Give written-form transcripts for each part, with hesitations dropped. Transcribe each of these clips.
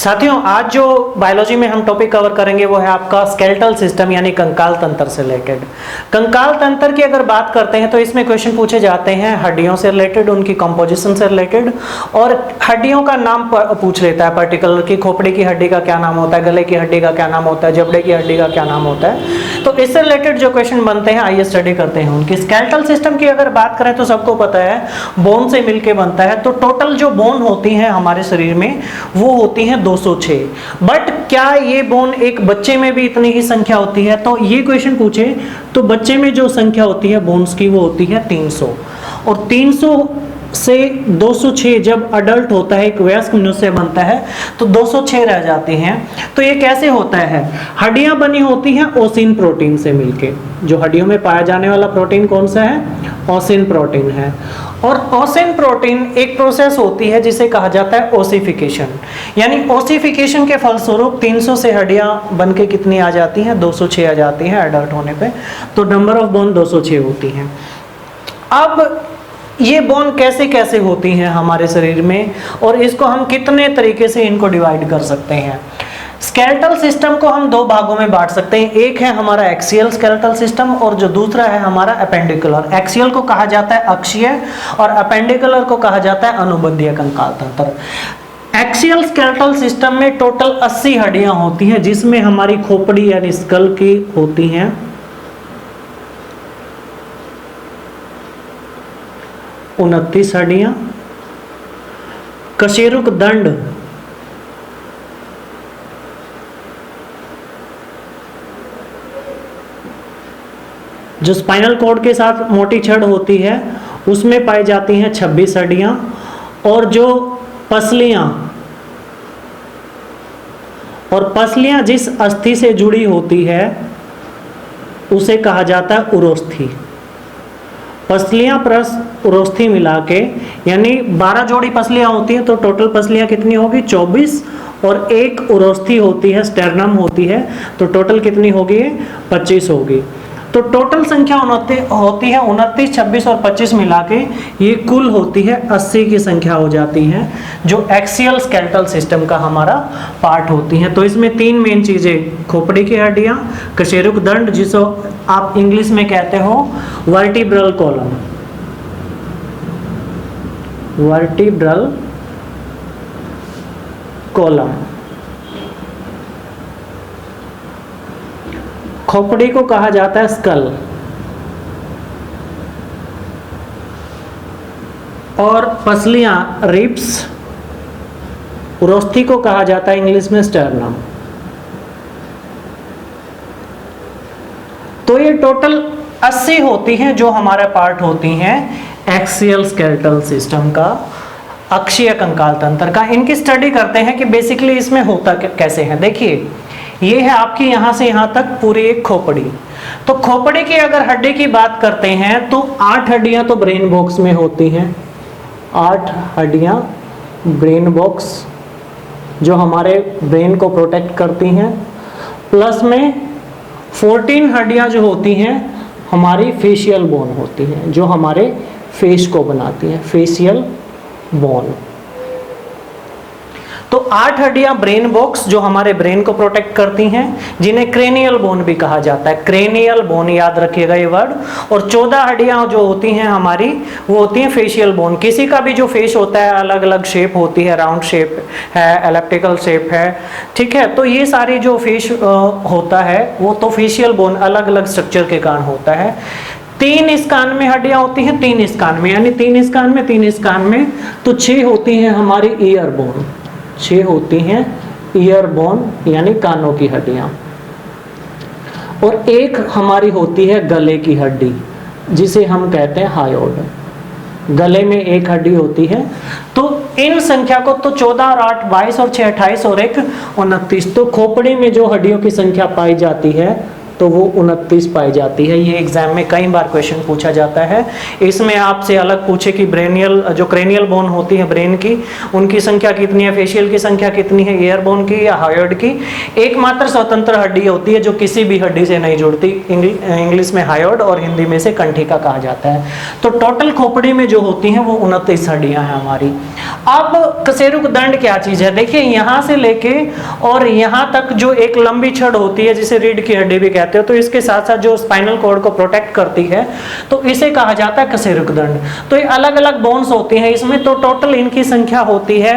साथियों, आज जो बायोलॉजी में हम टॉपिक कवर करेंगे वो है आपका स्केलेटल सिस्टम यानी कंकाल तंत्र से रिलेटेड। कंकाल तंत्र की अगर बात करते हैं तो इसमें क्वेश्चन पूछे जाते हैं हड्डियों से रिलेटेड, उनकी कंपोजिशन से रिलेटेड, और हड्डियों का नाम पूछ लेता है पर्टिकुलर कि खोपड़ी की हड्डी का क्या नाम होता है, गले की हड्डी का क्या नाम होता है, जबड़े की हड्डी का क्या नाम होता है। तो इससे रिलेटेड जो क्वेश्चन बनते हैं आइए स्टडी करते हैं उनकी। स्केलेटल सिस्टम की अगर बात करें तो सबको पता है बोन से मिलके बनता है। तो टोटल जो बोन होती है हमारे शरीर में वो होती है 206। बट क्या ये बोन एक बच्चे में भी इतनी ही संख्या होती है? तो ये क्वेश्चन पूछे तो बच्चे में जो संख्या होती है बोन्स की वो होती है 300, और 300 से 206 जब अडल्ट होता है, एक वयस्क मनुष्य बनता है, तो 206 रह जाते हैं। तो ये कैसे होता है? हड्डियां बनी होती हैं ओसिन प्रोटीन से मिलके। जो हड्डियों में पाया जाने वाला प्रोटीन कौन सा है? ओसिन प्रोटीन है। और ओसिन प्रोटीन एक प्रोसेस होती है जिसे कहा जाता है ओसिफिकेशन, यानी ओसिफिकेशन के फलस्वरूप 300 से हड्डियां बनके कितनी आ जाती हैं? 206 आ जाती हैं एडल्ट होने पे। तो नंबर ऑफ बोन 206 होती हैं। अब ये बोन कैसे कैसे होती हैं हमारे शरीर में, और इसको हम कितने तरीके से इनको डिवाइड कर सकते हैं? स्केलेटल सिस्टम को हम दो भागों में बांट सकते हैं। एक है हमारा एक्सियल स्केलेटल सिस्टम और जो दूसरा है हमारा अपेंडिकुलर। एक्सियल को कहा जाता है अक्षीय और अपेंडिकुलर को कहा जाता है अनुबंधीय कंकाल तंत्र। एक्सियल स्केलेटल सिस्टम में टोटल 80 हड्डियां होती हैं, जिसमें हमारी खोपड़ी यानी स्कल की होती हैं 29 हड्डियां। कशेरुक दंड जो स्पाइनल कॉर्ड के साथ मोटी छड़ होती है उसमें पाई जाती हैं 26 हड्डियां, और जो पसलियां जिस अस्थि से जुड़ी होती है उसे कहा जाता है उरोस्थि। पसलियां प्लस उरोस्थि मिला के यानी 12 जोड़ी पसलियां होती हैं, तो टोटल पसलियां कितनी होगी? 24, और एक उरोस्थि होती है, स्टेर्नम होती है, तो टोटल कितनी होगी? 25 होगी। तो टोटल संख्या होती है 29, 26 और 25 मिला के ये कुल होती है 80 की संख्या हो जाती है, जो एक्सियल स्केलेटल सिस्टम का हमारा पार्ट होती हैं। तो इसमें तीन मेन चीजें, खोपड़ी की हड्डियां, कशेरुक दंड जिसको आप इंग्लिश में कहते हो वर्टिब्रल कॉलम, वर्टिब्रल कॉलम, खोपड़ी को कहा जाता है स्कल, और पसलियां रिब्स, उरोस्थि को कहा जाता है इंग्लिश में स्टर्नम। तो ये टोटल 80 होती हैं जो हमारा पार्ट होती हैं एक्सियल स्केलेटल सिस्टम का, अक्षीय कंकाल तंत्र का। इनकी स्टडी करते हैं कि बेसिकली इसमें होता कैसे है। देखिए, ये है आपकी यहां से यहां तक पूरी एक खोपड़ी। तो खोपड़ी की अगर हड्डी की बात करते हैं तो 8 हड्डियां तो ब्रेन बॉक्स में होती हैं, 8 हड्डियां ब्रेन बॉक्स जो हमारे ब्रेन को प्रोटेक्ट करती हैं, प्लस में 14 हड्डियां जो होती हैं हमारी फेशियल बोन होती हैं, जो हमारे फेस को बनाती हैं, फेशियल बोन। तो 8 हड्डियां ब्रेन बॉक्स जो हमारे ब्रेन को प्रोटेक्ट करती हैं, जिन्हें क्रेनियल बोन भी कहा जाता है, क्रेनियल बोन याद रखिएगा ये वर्ड। और 14 हड्डियां जो होती हैं हमारी वो होती हैं फेशियल बोन। किसी का भी जो फेस होता है अलग अलग शेप होती है, राउंड शेप है, एलिप्टिकल शेप है, ठीक है। तो ये सारी जो फेस होता है वो तो फेशियल बोन अलग अलग स्ट्रक्चर के कारण होता है। 3 इस कान में हड्डियां होती हैं, 3 इस कान में, यानी 3 इस कान में, 3 इस कान में, तो 6 होती हैं हमारी ईयर बोन, 6 होती हैं ईयर बोन यानी कानों की हड्डियां, और एक हमारी होती है गले की हड्डी जिसे हम कहते हैं हायोड। गले में एक हड्डी होती है। तो इन संख्या को तो 14 और 8 22 और 6 28 और 1 29। तो खोपड़ी में जो हड्डियों की संख्या पाई जाती है तो वो 29 पाई जाती है। ये एग्जाम में कई बार क्वेश्चन पूछा जाता है। इसमें आपसे अलग पूछे कि ब्रेनियल जो क्रेनियल बोन होती है ब्रेन की, उनकी संख्या कितनी है, फेशियल की संख्या कितनी है, ईयर बोन की या हायोइड की। एकमात्र स्वतंत्र हड्डी होती है जो किसी भी हड्डी से नहीं जुड़ती, इंग्लिश में हायोइड और हिंदी में से कंठिका कहा जाता है। तो टोटल खोपड़ी में जो होती हैं वो 29 हड्डियां हैं हमारी। अब कशेरुक दंड क्या चीज है, देखिए यहाँ से लेके और यहाँ तक जो एक लंबी छड़ होती है जिसे रीढ़ की हड्डी भी कहते हो, तो इसके साथ साथ जो स्पाइनल कॉर्ड को प्रोटेक्ट करती है तो इसे कहा जाता है कशेरुक दंड। तो ये अलग अलग बोन्स होती हैं इसमें, तो टोटल इनकी संख्या होती है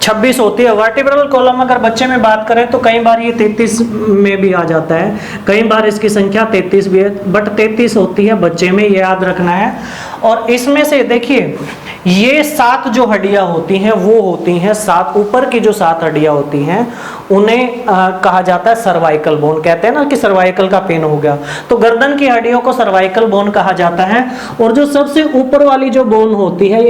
26 होती है। वर्टिब्रल कॉलम अगर बच्चे में बात करें तो कई बार ये 33 में भी आ जाता है, कई बार इसकी संख्या 33 भी है, बट 33 होती है बच्चे में, ये याद रखना है। और इसमें से देखिए ये 7 जो हड्डियां होती हैं वो होती हैं 7, ऊपर की जो 7 हड्डियां होती हैं उन्हें कहा जाता है सर्वाइकल बोन। कहते हैं ना कि सर्वाइकल का पेन हो गया, तो गर्दन की हड्डियों को सर्वाइकल बोन कहा जाता है। और जो सबसे ऊपर वाली जो बोन होती है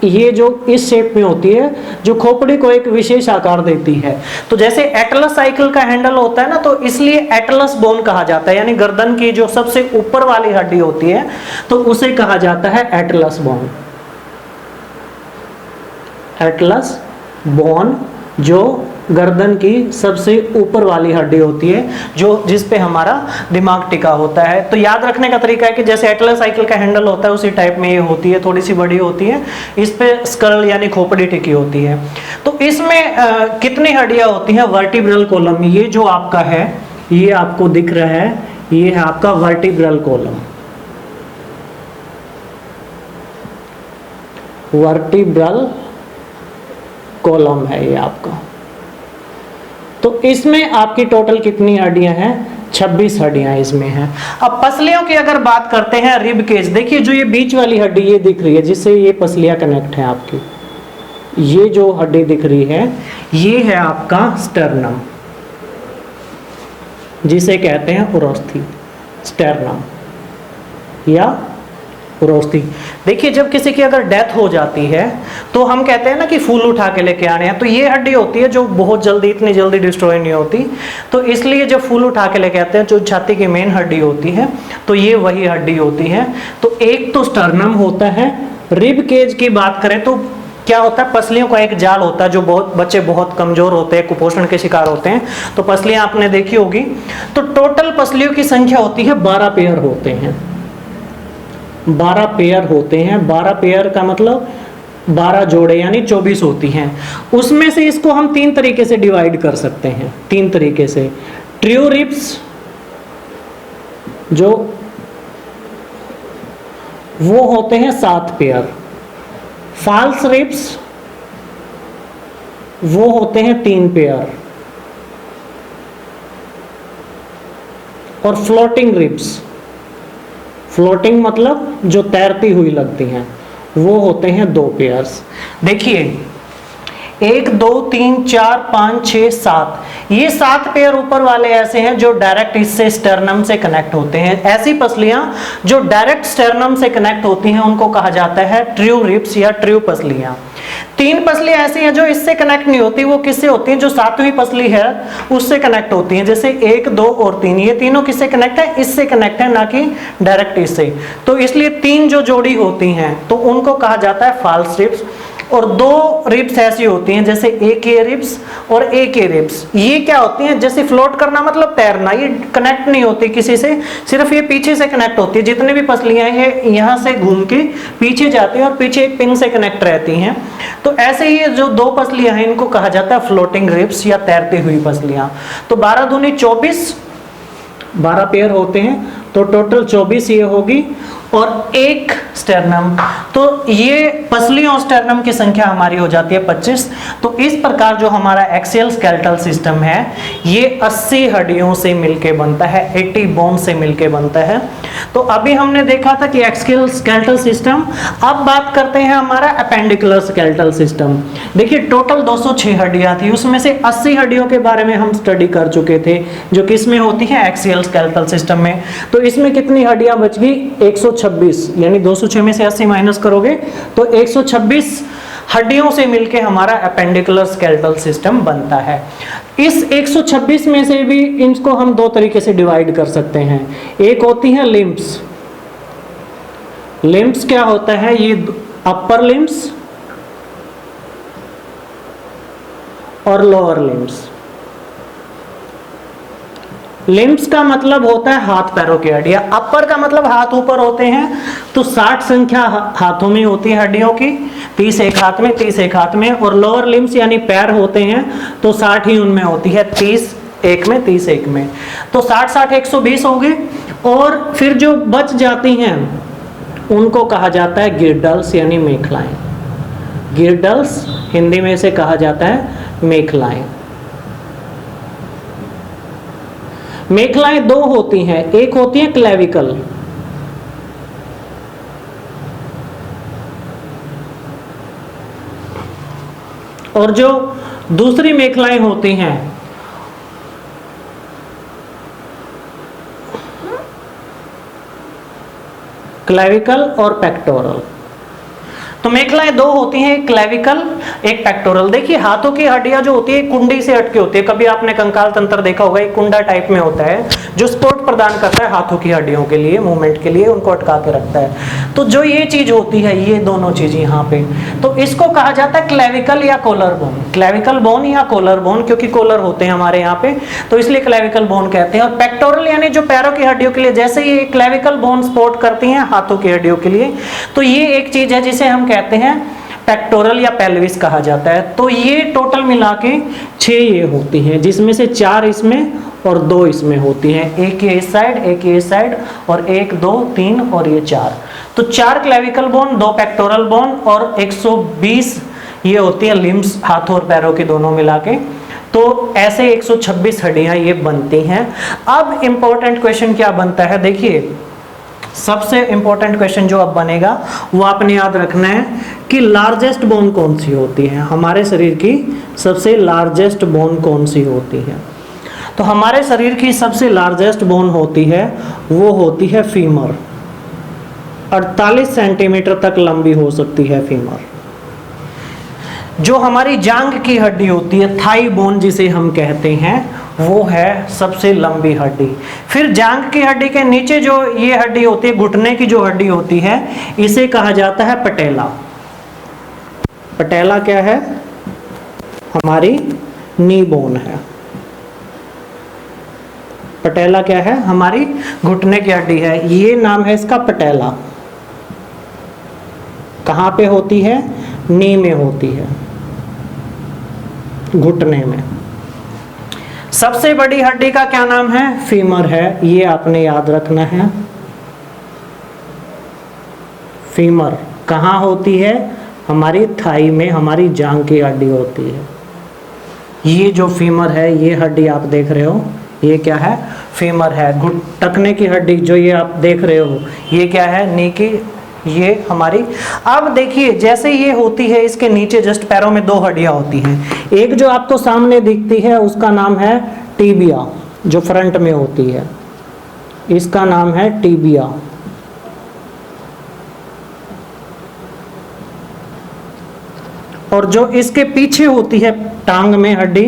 ये जो इस शेप में होती है, जो खोपड़ी को एक विशेष आकार देती है। तो जैसे एटलस साइकिल का हैंडल होता है ना, तो इसलिए एटलस बोन कहा जाता है, यानी गर्दन की जो सबसे ऊपर वाली हड्डी होती है तो उसे कहा जाता है एटलस बोन। एटलस बोन जो गर्दन की सबसे ऊपर वाली हड्डी होती है, जो जिस पे हमारा दिमाग टिका होता है। तो याद रखने का तरीका है कि जैसे एटलस साइकिल का हैंडल होता है उसी टाइप में ये होती है, थोड़ी सी बड़ी होती है, इस पे स्कल यानी खोपड़ी टिकी होती है। तो इसमें कितनी हड्डियां होती हैं वर्टिब्रल कॉलम में, ये जो आपका है ये आपको दिख रहा है, ये है आपका वर्टिब्रल कॉलम। वर्टिब्रल कॉलम है ये आपका। तो इसमें आपकी टोटल कितनी हड्डियां हैं, 26 हड्डियां इसमें हैं। अब पसलियों की अगर बात करते हैं, रिब केज, देखिए जो ये बीच वाली हड्डी ये दिख रही है जिससे ये पसलियां कनेक्ट है आपकी, ये जो हड्डी दिख रही है ये है आपका स्टर्नम, जिसे कहते हैं उरोस्थी, स्टर्नम या उरोस्थी। देखिए जब किसी की अगर डेथ हो जाती है तो हम कहते हैं ना कि फूल उठा के लेके आने हैं, तो ये हड्डी होती है जो बहुत जल्दी, इतनी जल्दी डिस्ट्रॉय नहीं होती, तो इसलिए जब फूल उठा के लेके आते हैं, जो छाती की मेन हड्डी होती है तो ये वही हड्डी होती है। तो एक तो स्टर्नम होता है। रिब केज की बात करें तो क्या होता है, पसलियों का एक जाल होता है, जो बहुत बच्चे बहुत कमजोर होते हैं, कुपोषण के शिकार होते हैं, तो पसलियां आपने देखी होगी। तो टोटल पसलियों की संख्या होती है 12 पेयर होते हैं, 12 पेयर होते हैं। 12 पेयर का मतलब 12 जोड़े यानी 24 होती हैं। उसमें से इसको हम 3 तरीके से डिवाइड कर सकते हैं, 3 तरीके से। ट्रू रिब्स जो वो होते हैं 7 पेयर, फॉल्स रिब्स वो होते हैं 3 पेयर, और फ्लोटिंग रिब्स, फ्लोटिंग मतलब जो तैरती हुई लगती हैं, वो होते हैं 2 पेयर्स। देखिए 1 2 3 4 5 6 7, ये 7 पेयर ऊपर वाले ऐसे हैं जो डायरेक्ट इससे स्टर्नम से कनेक्ट होते हैं। ऐसी पसलियां जो डायरेक्ट स्टर्नम से कनेक्ट होती हैं उनको कहा जाता है ट्रू रिब्स या ट्रू पसलियां। 3 पसलियां ऐसी हैं जो इससे कनेक्ट नहीं होती, वो किससे होती हैं, जो 7वीं पसली है उससे कनेक्ट होती हैं, जैसे 1 2 और 3, ये तीनों किससे कनेक्ट है, इससे कनेक्ट है, ना कि डायरेक्ट इससे। तो इसलिए 3 जो जोड़ी होती हैं तो उनको कहा जाता है फॉल्स रिब्स। और 2 रिब्स ऐसी होती हैं जैसे एक ए रिब्स और एक ए रिब्स, ये क्या होती हैं, जैसे फ्लोट करना मतलब तैरना, ये कनेक्ट नहीं होती किसी से, सिर्फ ये पीछे से कनेक्ट होती है। जितनी भी पसलियां हैं यहाँ से घूम के पीछे जाती हैं और पीछे एक पिन से कनेक्ट रहती हैं। तो ऐसे ही जो 2 पसलियां हैं इनको कहा जाता है फ्लोटिंग रिब्स या तैरती हुई पसलियां। तो 12 दूनी 24, 12 पेयर होते हैं, तो टोटल 24 ये होगी, और एक स्टर्नम, तो ये पसलियों और स्टर्नम की संख्या हमारी हो जाती है 25। तो इस प्रकार जो हमारा एक्सियल स्केलेटल सिस्टम है ये 80 हड्डियों से मिलके बनता है, 80 बोन से मिलके बनता है। तो अभी हमने देखा था कि एक्सियल स्केलेटल सिस्टम। अब बात करते हैं हमारा अपेंडिकुलर स्केलेटल सिस्टम। देखिए टोटल 206 हड्डियां थी, उसमें से 80 हड्डियों के बारे में हम स्टडी कर चुके थे, जो किस में होती है, एक्सियल स्केलेटल सिस्टम में। तो इसमें कितनी हड्डियां बच गई, 126, यानी 206 में से 80 माइनस करोगे तो 126 हड्डियों से मिलके हमारा एपेंडिकुलर स्केलेटल सिस्टम बनता है। इस 126 में से भी इनको हम दो तरीके से डिवाइड कर सकते हैं। एक होती है लिम्ब्स। लिम्ब्स क्या होता है? ये अपर लिम्ब्स और लोअर लिम्ब्स। लिम्ब्स का मतलब होता है हाथ पैरों की हड्डियां। अपर का मतलब हाथ ऊपर होते हैं, तो 60 संख्या हाथों में होती है हड्डियों की, 30 एक हाथ में, 30 एक हाथ में। और लोअर लिम्ब्स यानी पैर होते हैं तो 60 ही उनमें होती है, 30 एक में, 30 एक में। तो 60 120 हो गए। और फिर जो बच जाती हैं उनको कहा जाता है गिरडल्स यानी मेखलाएं। गिरडल्स हिंदी में से कहा जाता है मेखलाएं। मेखलाएं दो होती हैं, एक होती है क्लेविकल, और जो दूसरी मेखलाएं होती हैं क्लेविकल और पेक्टोरल। तो मेखलाएं दो होती हैं, एक क्लेविकल एक पेक्टोरल। देखिए हाथों की हड्डियां जो होती है कुंडी से अटकी होती है। कभी आपने कंकाल तंत्र देखा होगा, एक कुंडा टाइप में होता है जो सपोर्ट प्रदान करता है हाथों की हड्डियों के लिए, मूवमेंट के लिए, उनको अटका के रखता है। तो जो ये चीज होती है, ये दोनों चीज यहाँ पे, तो इसको कहा जाता है क्लेविकल या कोलर बोन। क्लेविकल बोन या कोलर बोन, क्योंकि कोलर होते हैं हमारे यहाँ पे, तो इसलिए क्लेविकल बोन कहते हैं। और पेक्टोरल यानी जो पैरों की हड्डियों के लिए, जैसे ये क्लेविकल बोन सपोर्ट करती हैं हाथों की हड्डियों के लिए, तो ये एक चीज है जिसे हम कहते हैं पेक्टोरल या पेल्विस कहा जाता है। तो ये टोटल मिला के 6 ये होती हैं, जिसमें से 4 इसमें और 2 इसमें होती हैं। एक ये इस साइड, एक ये इस साइड, और 1 2 3 और ये 4। तो 4 क्लेविकल बोन, 2 पेक्टोरल बोन और 120 ये होती है लिम्स, हाथों और पैरों की दोनों मिला के। तो ऐसे 126 हड्डियां ये बनती हैं। अब इंपॉर्टेंट क्वेश्चन क्या बनता है, देखिए सबसे इंपॉर्टेंट क्वेश्चन जो अब बनेगा वो आपने याद रखना है कि लार्जेस्ट बोन कौन सी होती है, हमारे शरीर की सबसे लार्जेस्ट बोन कौन सी होती है। तो हमारे शरीर की सबसे लार्जेस्ट बोन होती है, वो होती है फीमर। 48 सेंटीमीटर तक लंबी हो सकती है फीमर। जो हमारी जांघ की हड्डी होती है, थाई बोन जिसे हम कहते हैं, वो है सबसे लंबी हड्डी। फिर जांघ की हड्डी के नीचे जो ये हड्डी होती है, घुटने की जो हड्डी होती है, इसे कहा जाता है पटेला। पटेला क्या है? हमारी नी बोन है। पटेला क्या है? हमारी घुटने की हड्डी है, ये नाम है इसका पटेला। कहाँ पे होती है? नी में होती है, घुटने में। सबसे बड़ी हड्डी का क्या नाम है? फीमर है, ये आपने याद रखना है। फीमर कहाँ होती है? हमारी थाई में, हमारी जांघ की हड्डी होती है। ये जो फीमर है, ये हड्डी आप देख रहे हो, ये क्या है? फीमर है। टखने की हड्डी जो ये आप देख रहे हो, ये क्या है? नी की, ये हमारी। अब देखिए जैसे ये होती है, इसके नीचे जस्ट पैरों में 2 हड्डियां होती हैं। एक जो आपको सामने दिखती है उसका नाम है टीबिया, जो फ्रंट में होती है, इसका नाम है टीबिया। और जो इसके पीछे होती है टांग में हड्डी,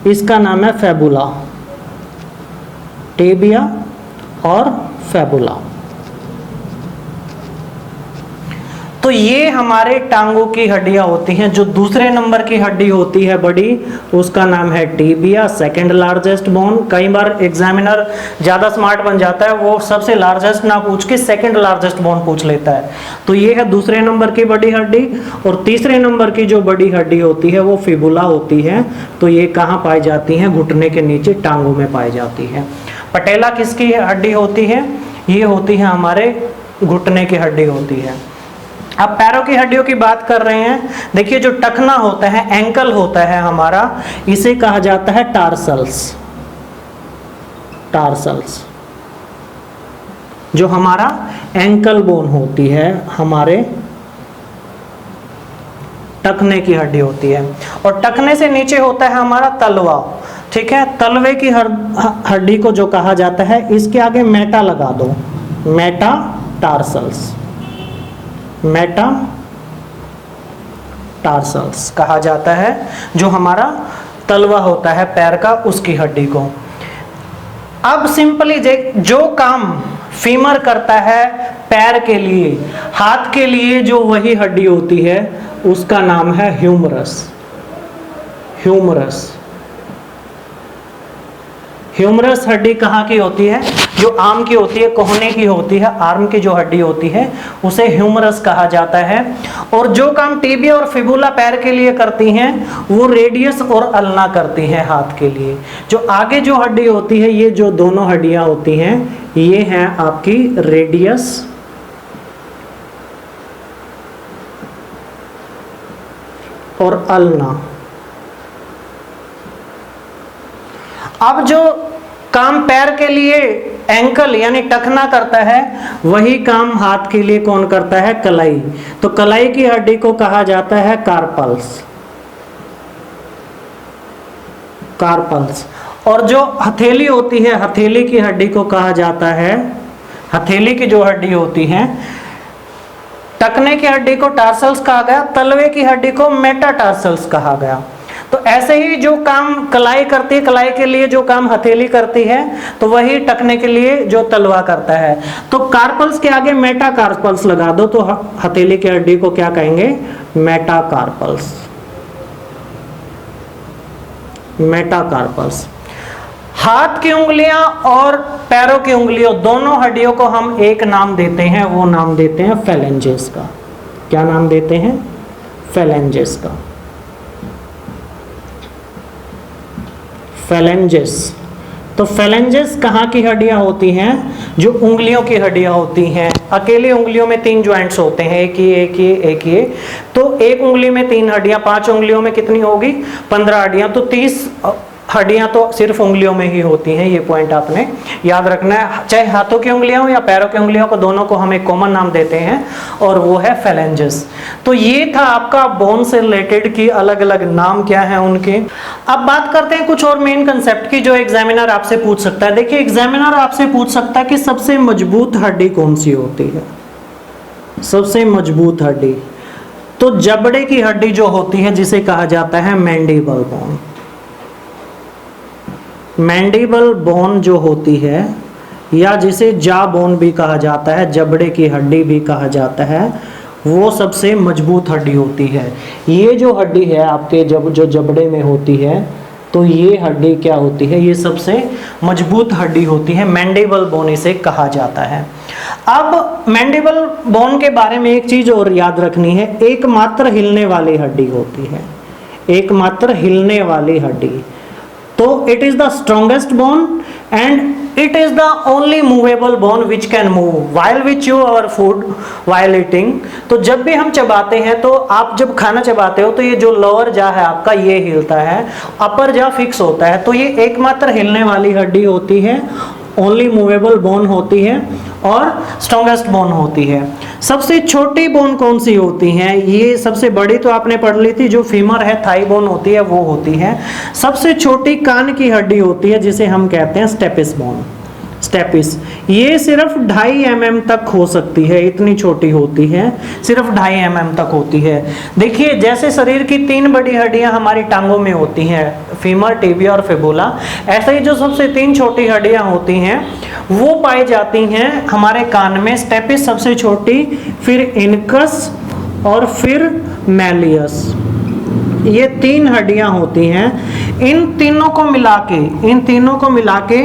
इसका नाम है फेबुला। टीबिया और फेबुला। तो ये हमारे टांगों की हड्डियां होती हैं। जो दूसरे नंबर की हड्डी होती है बड़ी, उसका नाम है टीबिया, सेकंड लार्जेस्ट बोन। कई बार एग्जामिनर ज्यादा स्मार्ट बन जाता है, वो सबसे लार्जेस्ट ना पूछ के सेकंड लार्जेस्ट बोन पूछ लेता है। तो ये है दूसरे नंबर की बड़ी हड्डी। और तीसरे नंबर की जो बड़ी हड्डी होती है वो फिबुला होती है। तो ये कहाँ पाई जाती है? घुटने के नीचे टांगों में पाई जाती है। पटेला किसकी हड्डी होती है? ये होती है हमारे घुटने की हड्डी होती है। अब पैरों की हड्डियों की बात कर रहे हैं। देखिए जो टखना होता है, एंकल होता है हमारा, इसे कहा जाता है टार्सल्स। टार्सल्स जो हमारा एंकल बोन होती है, हमारे टखने की हड्डी होती है। और टखने से नीचे होता है हमारा तलवा। ठीक है, तलवे की हड्डी को जो कहा जाता है, इसके आगे मेटा लगा दो, मेटा टार्सल्स। मेटा टार्सल्स कहा जाता है, जो हमारा तलवा होता है पैर का, उसकी हड्डी को। अब सिंपली जो काम फीमर करता है पैर के लिए, हाथ के लिए जो वही हड्डी होती है उसका नाम है ह्यूमरस। ह्यूमरस ह्यूमरस हड्डी कहाँ की होती है? जो आर्म की होती है, कोहने की होती है, आर्म की जो हड्डी होती है उसे ह्यूमरस कहा जाता है। और जो काम टिबिया और फिबुला पैर के लिए करती हैं वो रेडियस और अल्ना करती हैं हाथ के लिए। जो आगे जो हड्डी होती है, ये जो दोनों हड्डियां होती हैं, ये हैं आपकी रेडियस और अल्ना। अब जो काम पैर के लिए एंकल यानी टखना करता है, वही काम हाथ के लिए कौन करता है? कलाई। तो कलाई की हड्डी को कहा जाता है कार्पल्स। कार्पल्स। और जो हथेली होती है, हथेली की हड्डी को कहा जाता है, हथेली की जो हड्डी होती है, टखने की हड्डी को टार्सल्स कहा गया, तलवे की हड्डी को मेटाटार्सल्स कहा गया। तो ऐसे ही जो काम कलाई करती है, कलाई के लिए जो काम हथेली करती है, तो वही टखने के लिए जो तलवा करता है। तो कार्पल्स के आगे मेटाकार्पल्स लगा दो तो हथेली की हड्डी को क्या कहेंगे? मेटाकार्पल्स। मेटाकार्पल्स। हाथ की उंगलियां और पैरों की उंगलियों दोनों हड्डियों को हम एक नाम देते हैं, वो नाम देते हैं फेलेंजेस का। क्या नाम देते हैं? फेलेंजेस का। फेलेंजेस। तो फेलेंजेस कहाँ की हड्डियां होती हैं? जो उंगलियों की हड्डियां होती हैं। अकेली उंगलियों में 3 ज्वाइंट्स होते हैं, एक ये। तो एक उंगली में 3 हड्डियां, 5 उंगलियों में कितनी होगी? 15 हड्डियां। तो 30 हड्डियां तो सिर्फ उंगलियों में ही होती हैं। ये पॉइंट आपने याद रखना है। चाहे हाथों की उंगलियां हो या पैरों की उंगलियों को, दोनों को हम एक कॉमन नाम देते हैं और वो है फेलेंजेस। तो ये था आपका बोन से रिलेटेड की अलग अलग नाम क्या है उनके। अब बात करते हैं कुछ और मेन कंसेप्ट की जो एग्जामिनर आपसे पूछ सकता है। देखिए, एग्जामिनर आपसे पूछ सकता है कि सबसे मजबूत हड्डी कौन सी होती है? सबसे मजबूत हड्डी तो जबड़े की हड्डी जो होती है, जिसे कहा जाता है मैंडिबल बोन। मैंडिबल बोन जो होती है, या जिसे जा बोन भी कहा जाता है, जबड़े की हड्डी भी कहा जाता है, वो सबसे मजबूत हड्डी होती है। ये जो हड्डी है आपके जो जबड़े में होती है, तो ये हड्डी क्या होती है? ये सबसे मजबूत हड्डी होती है। मैंडिबल बोन इसे कहा जाता है। अब मैंडिबल बोन के बारे में एक चीज और याद रखनी है, एकमात्र हिलने वाली हड्डी होती है। एकमात्र हिलने वाली हड्डी। तो it is the strongest bone and it is the only movable bone which can move while we chew our food while eating. तो जब भी हम चबाते हैं, तो आप जब खाना चबाते हो तो ये जो लोअर जा है आपका, ये हिलता है, अपर जा फिक्स होता है। तो ये एकमात्र हिलने वाली हड्डी होती है, ओनली मूवेबल बोन होती है और स्ट्रॉन्गेस्ट बोन होती है। सबसे छोटी बोन कौन सी होती है? ये सबसे बड़ी तो आपने पढ़ ली थी, जो फीमर है, थाई बोन होती है, वो होती है। सबसे छोटी कान की हड्डी होती है, जिसे हम कहते हैं स्टेपिस बोन। स्टेपिस, ये सिर्फ 2.5 mm तक हो सकती है, इतनी छोटी होती है, सिर्फ 2.5 mm तक होती है। देखिए, जैसे शरीर की 3 बड़ी हड्डियां हमारी टांगों में होती हैं, फीमर, टिबिया और फिबुला, ऐसे ही जो सबसे 3 छोटी हड्डियां होती हैं वो पाई जाती हैं हमारे कान में। स्टेपिस सबसे छोटी, फिर इनकस और फिर मैलियस, ये 3 हड्डियां होती हैं। इन तीनों को मिला के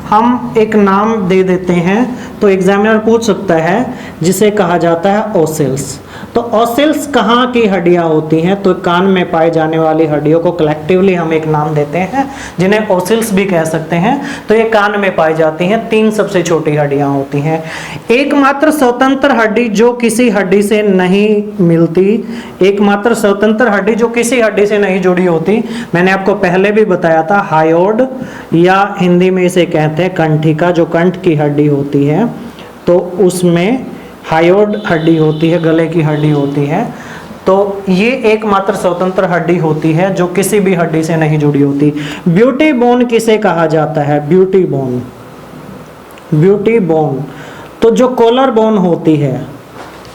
हम एक नाम दे देते हैं। तो एग्जामिनर पूछ सकता है, जिसे कहा जाता है ओसिल्स। तो ओसिल्स कहाँ की हड्डियां होती हैं? तो कान में पाई जाने वाली हड्डियों को कलेक्टिवली हम एक नाम देते हैं, जिन्हें ओसिल्स भी कह सकते हैं। तो ये कान में पाई जाती हैं, 3 सबसे छोटी हड्डियां होती हैं। एकमात्र स्वतंत्र हड्डी जो किसी हड्डी से नहीं मिलती, एकमात्र स्वतंत्र हड्डी जो किसी हड्डी से नहीं जुड़ी होती, मैंने आपको पहले भी बताया था, हायोड, या हिंदी में इसे कहते हैं कंठिका, जो कंठ की हड्डी होती है, तो उसमें हायोड हड्डी होती है, गले की हड्डी होती है। तो ये एकमात्र स्वतंत्र हड्डी होती है जो किसी भी हड्डी से नहीं जुड़ी होती। ब्यूटी बोन किसे कहा जाता है? Beauty bone. ब्यूटी बोन तो जो कॉलर बोन होती है,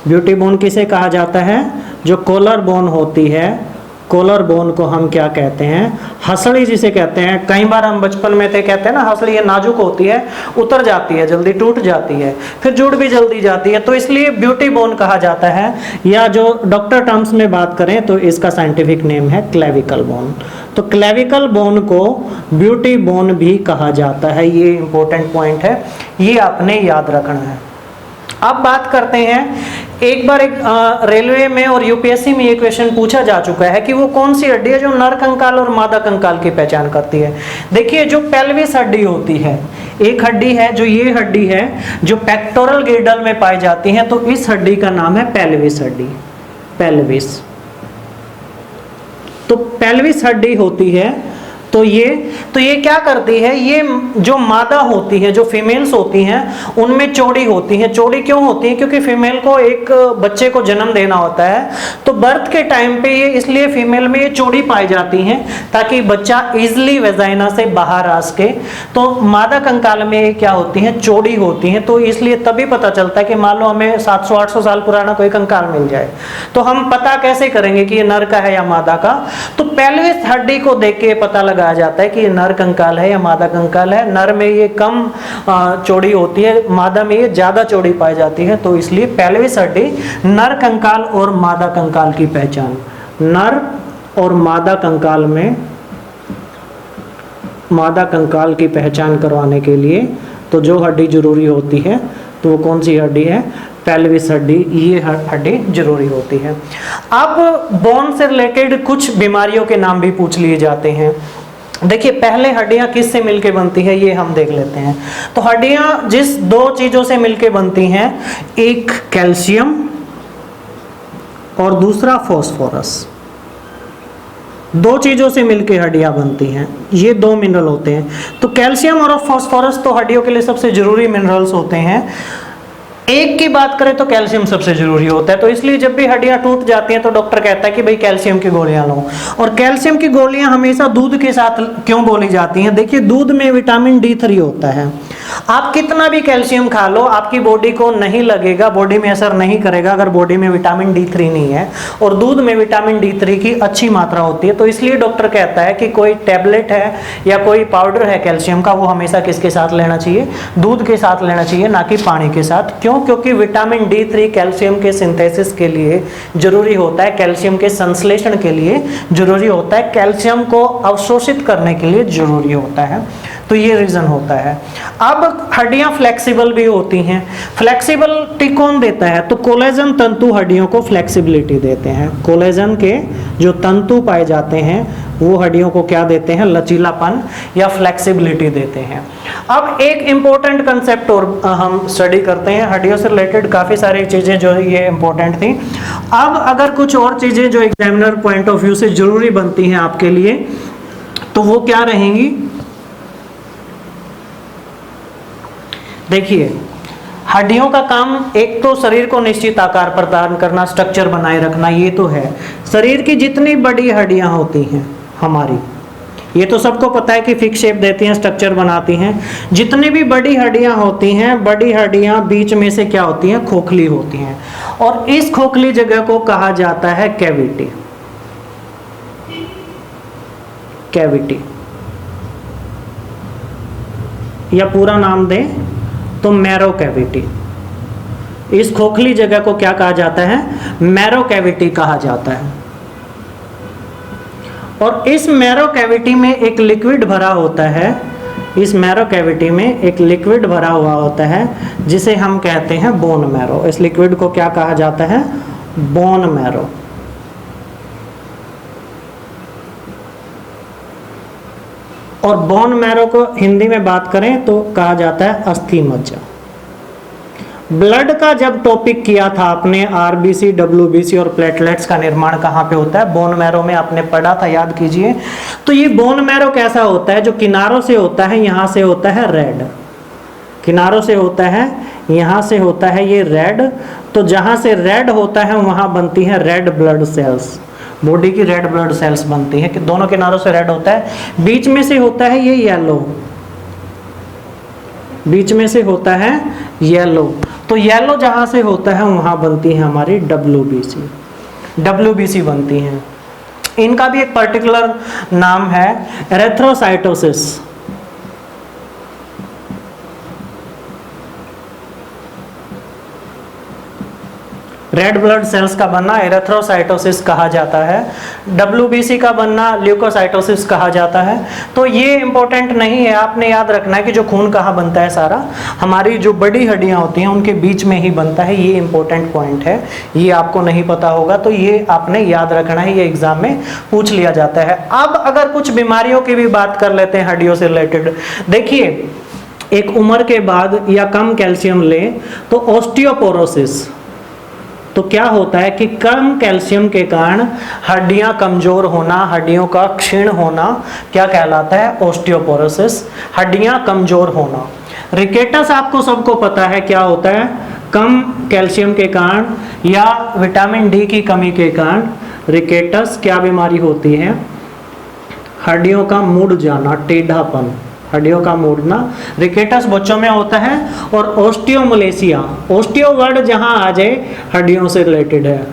ब्यूटी बोन किसे कहा जाता है? जो कॉलर बोन होती है, कॉलर बोन को हम क्या कहते हैं, हसड़ी जिसे कहते हैं। कई बार हम बचपन में थे कहते हैं ना हसड़ी ये नाजुक होती है, उतर जाती है जल्दी, टूट जाती है, फिर जुड़ भी जल्दी जाती है, तो इसलिए ब्यूटी बोन कहा जाता है, या जो डॉक्टर टर्म्स में बात करें तो इसका साइंटिफिक नेम है क्लेविकल बोन। तो क्लेविकल बोन को ब्यूटी बोन भी कहा जाता है, ये इंपॉर्टेंट पॉइंट है, ये आपने याद रखना है। अब बात करते हैं, एक बार एक रेलवे में और यूपीएससी में ये क्वेश्चन पूछा जा चुका है कि वो कौन सी हड्डी है जो नर कंकाल और मादा कंकाल की पहचान करती है। देखिए जो पेल्विस हड्डी होती है, एक हड्डी है जो ये हड्डी है जो पेक्टोरल गिर्डल में पाई जाती है, तो इस हड्डी का नाम है पेल्विस हड्डी, पेल्विस। तो पेल्विस हड्डी होती है, तो ये क्या करती है, ये जो मादा होती है, जो फीमेल्स होती हैं उनमें चौड़ी होती हैं। चौड़ी क्यों होती है, क्योंकि फीमेल को एक बच्चे को जन्म देना होता है, तो बर्थ के टाइम पे ये इसलिए फीमेल में ये चौड़ी पाई जाती हैं ताकि बच्चा इजिली वेजाइना से बाहर आ सके। तो मादा कंकाल में ये क्या होती हैं, चौड़ी होती हैं। तो इसलिए तभी पता चलता है कि मान लो हमें 700-800 साल पुराना कोई कंकाल मिल जाए तो हम पता कैसे करेंगे कि ये नर का है या मादा का। तो पेल्विस हड्डी को देख के पता लगा जाता है कि ये नर कंकाल है या मादा कंकाल है। नर में ये कम चौड़ी होती है, मादा में ये ज्यादा चौड़ी पाई जाती है, तो इसलिए पेल्विस हड्डी नर कंकाल और मादा कंकाल की पहचान, नर और मादा कंकाल में मादा कंकाल की पहचान करवाने के लिए तो जो हड्डी जरूरी होती है तो वो कौन सी हड्डी है, पेल्विस हड्डी, ये हड्डी जरूरी होती है। अब बोन से रिलेटेड कुछ बीमारियों के नाम भी पूछ लिए जाते हैं। देखिए पहले हड्डियां किस से मिलके बनती है ये हम देख लेते हैं। तो हड्डियां जिस दो चीजों से मिलके बनती हैं, एक कैल्शियम और दूसरा फॉस्फोरस, दो चीजों से मिलके हड्डियां बनती हैं, ये दो मिनरल होते हैं। तो कैल्शियम और फॉस्फोरस तो हड्डियों के लिए सबसे जरूरी मिनरल्स होते हैं। एक की बात करें तो कैल्शियम सबसे जरूरी होता है, तो इसलिए जब भी हड्डियां टूट जाती हैं तो डॉक्टर कहता है कि भाई कैल्शियम की गोलियां लो। और कैल्शियम की गोलियां हमेशा दूध के साथ क्यों गोली जाती हैं, देखिए दूध में विटामिन D3 होता है। आप कितना भी कैल्शियम खा लो आपकी बॉडी को नहीं लगेगा, बॉडी में असर नहीं करेगा अगर बॉडी में विटामिन D3 नहीं है, और दूध में विटामिन D3 की अच्छी मात्रा होती है। तो इसलिए डॉक्टर कहता है कि कोई टैबलेट है या कोई पाउडर है कैल्शियम का, वो हमेशा किसके साथ लेना चाहिए, दूध के साथ लेना चाहिए, ना कि पानी के साथ। क्यों, क्योंकि विटामिन D3 कैल्शियम के सिंथेसिस के लिए जरूरी होता है, कैल्शियम के संश्लेषण के लिए जरूरी होता है, कैल्शियम को अवशोषित करने के लिए जरूरी होता है। तो ये रीजन होता है। अब हड्डियां फ्लेक्सिबल भी होती हैं। फ्लेक्सिबिलिटी कौन देता है, तो कोलेजन तंतु हड्डियों को फ्लेक्सिबिलिटी देते हैं। कोलेजन के जो तंतु पाए जाते हैं वो हड्डियों को क्या देते हैं, लचीलापन या फ्लेक्सिबिलिटी देते हैं। अब एक इंपॉर्टेंट कंसेप्ट और हम स्टडी करते हैं, हड्डियों से रिलेटेड काफी सारी चीजें जो है ये इंपॉर्टेंट थी। अब अगर कुछ और चीजें जो एग्जामिनर पॉइंट ऑफ व्यू से जरूरी बनती हैं आपके लिए, तो वो क्या रहेंगी, देखिए हड्डियों का काम एक तो शरीर को निश्चित आकार प्रदान करना, स्ट्रक्चर बनाए रखना, ये तो है। शरीर की जितनी बड़ी हड्डियां होती हैं हमारी, ये तो सबको पता है कि फिक्स शेप देती हैं, स्ट्रक्चर बनाती हैं। जितनी भी बड़ी हड्डियां होती हैं, बड़ी हड्डियां बीच में से क्या होती हैं, खोखली होती हैं, और इस खोखली जगह को कहा जाता है कैविटी। कैविटी या पूरा नाम दें तो मैरो कैविटी। इस खोखली जगह को क्या कहा जाता है, मैरो कैविटी कहा जाता है। और इस मैरो कैविटी में एक लिक्विड भरा होता है, इस मैरो कैविटी में एक लिक्विड भरा हुआ होता है जिसे हम कहते हैं बोन मैरो। इस लिक्विड को क्या कहा जाता है, बोन मैरो। और बोन मैरो को हिंदी में बात करें तो कहा जाता है अस्थि मज्जा। ब्लड का जब टॉपिक किया था आपने, आरबीसी, डब्ल्यूबीसी और प्लेटलेट्स का निर्माण कहाँ पे होता है, बोन मैरो में आपने पढ़ा था, याद कीजिए। तो ये बोन मैरो कैसा होता है, जो किनारों से होता है, यहाँ से होता है रेड, किनारों से होता है, यहाँ से होता है ये रेड। तो जहाँ से रेड होता है वहाँ बनती है रेड ब्लड सेल्स, बॉडी की रेड ब्लड सेल्स बनती है, कि दोनों किनारों से रेड होता है। बीच में से होता है ये येलो, बीच में से होता है येलो। तो येलो जहां से होता है वहां बनती है हमारी डब्ल्यूबीसी। WBC बनती हैं। इनका भी एक पर्टिकुलर नाम है एरेथ्रोसाइटोसिस। रेड ब्लड सेल्स का बनना एरेथ्रोसाइटोसिस कहा जाता है, WBC का बनना ल्यूकोसाइटोसिस कहा जाता है। तो ये इंपॉर्टेंट नहीं है, आपने याद रखना है कि जो खून कहाँ बनता है, सारा हमारी जो बड़ी हड्डियां होती हैं उनके बीच में ही बनता है। ये इंपॉर्टेंट पॉइंट है, ये आपको नहीं पता होगा तो ये आपने याद रखना है, ये एग्जाम में पूछ लिया जाता है। अब अगर कुछ बीमारियों की भी बात कर लेते हैं हड्डियों से रिलेटेड, देखिए एक उम्र के बाद या कम कैल्शियम ले तो ऑस्टियोपोरोसिस, तो क्या होता है कि कम कैल्शियम के कारण हड्डियां कमजोर होना, हड्डियों का क्षीण होना क्या कहलाता है, ऑस्टियोपोरोसिस, हड्डियां कमजोर होना। रिकेटस आपको सबको पता है क्या होता है, कम कैल्शियम के कारण या विटामिन डी की कमी के कारण रिकेटस क्या बीमारी होती है, हड्डियों का मुड़ जाना, टेढ़ापन, हड्डियों का मुड़ना रिकेटस बच्चों में होता है। और ओस्टियोमलेशिया, ओस्टियो वर्ड जहां आ जाए हड्डियों से रिलेटेड है,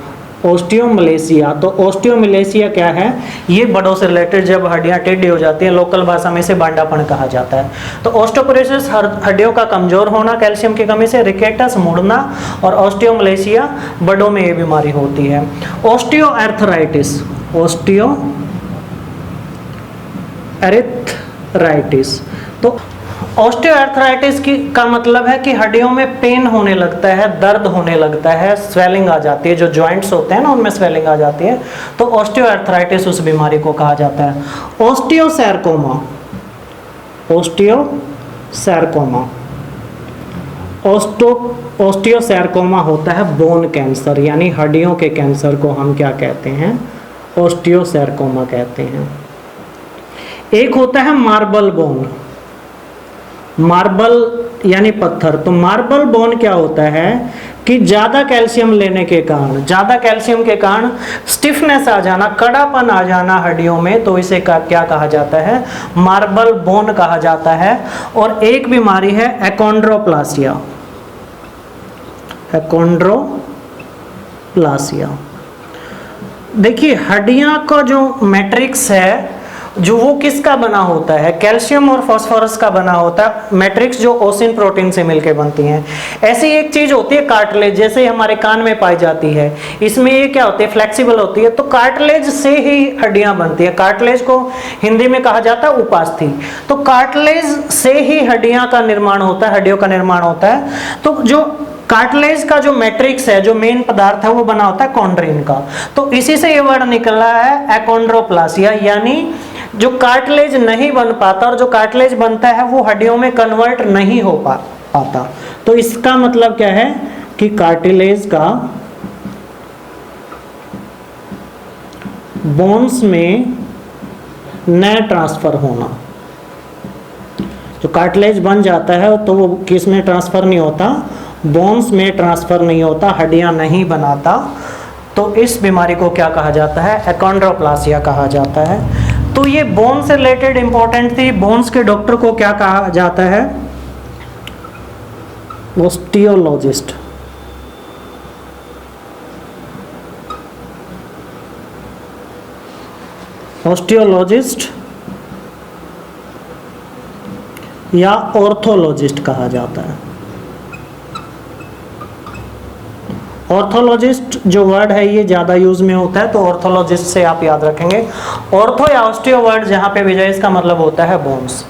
ओस्टियोमलेशिया। तो ओस्टियोमलेशिया क्या है, ये बड़ों से रिलेटेड, जब हड्डियां टेढ़ी हो जाती हैं, लोकल भाषा में इसे बांडापन कहा जाता है। तो ओस्टियोपोरोसिस हड्डियों का कमजोर होना कैल्शियम की कमी से, रिकेटस मुड़ना, और ओस्टियोमलेशिया बड़ों में ये बीमारी होती है। ओस्टियोआर्थराइटिस, ओस्टियोआर्थराइटिस, तो ऑस्टियोआर्थराइटिस की का मतलब है कि हड्डियों में पेन होने लगता है, दर्द होने लगता है, स्वेलिंग आ जाती है, जो जॉइंट्स होते हैं ना उनमें स्वेलिंग आ जाती है, तो ऑस्टियोआर्थराइटिस उस बीमारी को कहा जाता है। ओस्टियोसैरकोमा, ओस्टियोसैरकोमा, ओस्टियोसैरकोमा होता है बोन कैंसर, यानी हड्डियों के कैंसर को हम क्या कहते हैं, ओस्टियोसैरकोमा कहते हैं। एक होता है मार्बल बोन, मार्बल यानी पत्थर। तो मार्बल बोन क्या होता है कि ज्यादा कैल्शियम लेने के कारण, ज्यादा कैल्शियम के कारण स्टिफनेस आ जाना, कड़ापन आ जाना हड्डियों में, तो इसे क्या कहा जाता है, मार्बल बोन कहा जाता है। और एक बीमारी है एकोंड्रोप्लासिया, एकोंड्रोप्लासिया। देखिए हड्डियां का जो मैट्रिक्स है, जो वो किसका बना होता है, कैल्शियम और फास्फोरस का बना होता है, मैट्रिक्स जो ओसिन प्रोटीन से मिलकर बनती हैं। ऐसी एक चीज होती है कार्टिलेज, जैसे हमारे कान में पाई जाती है, इसमें ये क्या होती है, फ्लेक्सिबल होती है, तो कार्टिलेज से ही हड्डियां बनती है। कार्टिलेज को हिंदी में कहा जाता है उपास्थि। तो कार्टिलेज से ही हड्डियां का निर्माण होता है, हड्डियों का निर्माण होता है। तो जो कार्टिलेज का जो मैट्रिक्स है, जो मेन पदार्थ है, वो बना होता है कॉन्ड्रिन का। तो इसी से ये वर्ड निकला है एकोंड्रोप्लासिया, यानी जो कार्टिलेज नहीं बन पाता, और जो कार्टिलेज बनता है वो हड्डियों में कन्वर्ट नहीं हो पाता। तो इसका मतलब क्या है कि कार्टिलेज का बोन्स में न ट्रांसफर होना, जो कार्टिलेज बन जाता है तो वो किस में ट्रांसफर नहीं होता, बोन्स में ट्रांसफर नहीं होता, हड्डियां नहीं बनाता। तो इस बीमारी को क्या कहा जाता है, एकोंड्रोप्लासिया कहा जाता है। तो ये बोन से रिलेटेड इंपॉर्टेंट थी। बोन्स के डॉक्टर को क्या कहा जाता है, ओस्टियोलॉजिस्ट। ऑस्टियोलॉजिस्ट या ऑर्थोलॉजिस्ट कहा जाता है। ऑर्थोलॉजिस्ट जो वर्ड है ये ज़्यादा यूज में होता है, तो ऑर्थोलॉजिस्ट से आप याद रखेंगे। ऑर्थो या ऑस्टियो वर्ड जहाँ पे भी जाए इसका मतलब होता है बोन्स।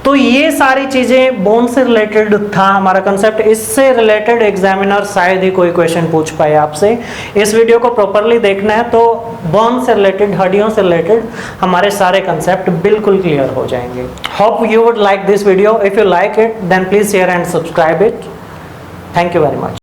तो ये सारी चीज़ें बोन से रिलेटेड था हमारा कंसेप्ट। इससे रिलेटेड एग्जामिनर शायद ही कोई क्वेश्चन पूछ पाए आपसे। इस वीडियो को प्रॉपरली देखना है तो बोन से रिलेटेड, हड्डियों से रिलेटेड हमारे सारे कंसेप्ट बिल्कुल क्लियर हो जाएंगे। Hope you would like this video. If you like it then please share and subscribe it. Thank you very much.